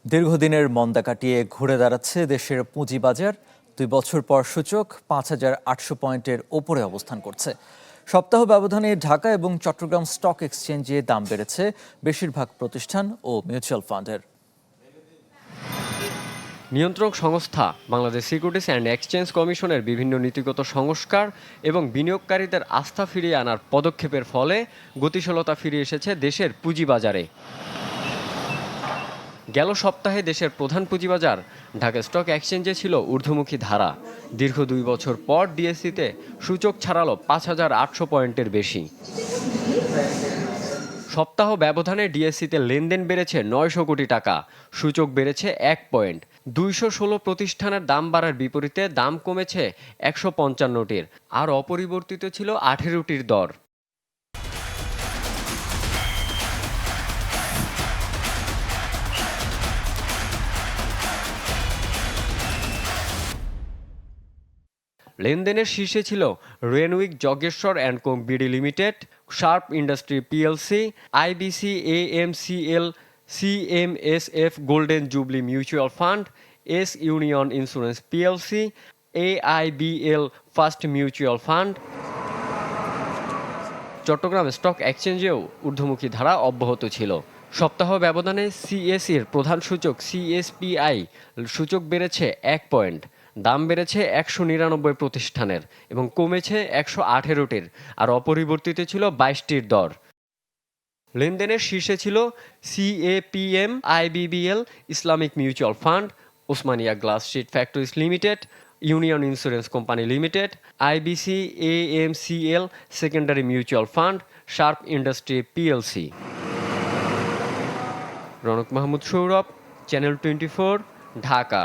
দীর্ঘদিনের মন্দা কাটিয়ে ঘুরে দাঁড়াচ্ছে দেশের পুঁজিবাজার। ২ বছর পর সূচক ৫,৮০০ পয়েন্টের ওপরে অবস্থান করছে। সপ্তাহ ব্যবধানে ঢাকা এবং চট্টগ্রাম স্টক এক্সচেঞ্জে দাম বেড়েছে বেশিরভাগ প্রতিষ্ঠান ও মিউচুয়াল ফান্ডের। নিয়ন্ত্রক সংস্থা বাংলাদেশ সিকিউরিটিজ অ্যান্ড এক্সচেঞ্জ কমিশনের বিভিন্ন নীতিগত সংস্কার এবং বিনিয়োগকারীদের আস্থা ফিরিয়ে আনার পদক্ষেপের ফলে গতিশীলতা ফিরে এসেছে দেশের পুঁজিবাজারে। গেল সপ্তাহে দেশের প্রধান পুঁজিবাজার ঢাকা স্টক এক্সচেঞ্জে ছিল ঊর্ধ্বমুখী ধারা। দীর্ঘ ২ বছর পর ডিএসসিতে সূচক ছাড়ালো ৫,৮০০ পয়েন্টের বেশি। সপ্তাহ ব্যবধানে ডিএসসিতে লেনদেন বেড়েছে ৯০০ কোটি টাকা, সূচক বেড়েছে ১ পয়েন্ট। ২১৬ প্রতিষ্ঠানের দাম বাড়ার বিপরীতে দাম কমেছে ১৫৫টির, আর অপরিবর্তিত ছিল ১৮টির দর। লেনদেনের শীর্ষে ছিল Renwick Jajneswar and Co BD Limited, Sharp industry PLC, IBC AMCL, CMSF Golden Jubilee Mutual Fund, S Union Insurance PLC, AIBL First Mutual Fund. Chittagong stock এক্সচেঞ্জেও ঊর্ধ্বমুখী ধারা অব্যাহত ছিল। সপ্তাহ ব্যবধানে সিএসইর প্রধান সূচক সিএসপিআই সূচক বেড়েছে ১ পয়েন্ট। দাম বেড়েছে ১৯৯ প্রতিষ্ঠানের এবং কমেছে ১১৮টির, আর অপরিবর্তিত ছিল ২২টির দর। লেনদেনের শীর্ষে ছিল CAPM, IBBL, Islamic mutual fund, Osmania glass sheet factories limited, union insurance company limited, IBC AMCL secondary mutual fund, Sharp industry PLC. Ronok Mahmud Sourav, channel 24, Dhaka.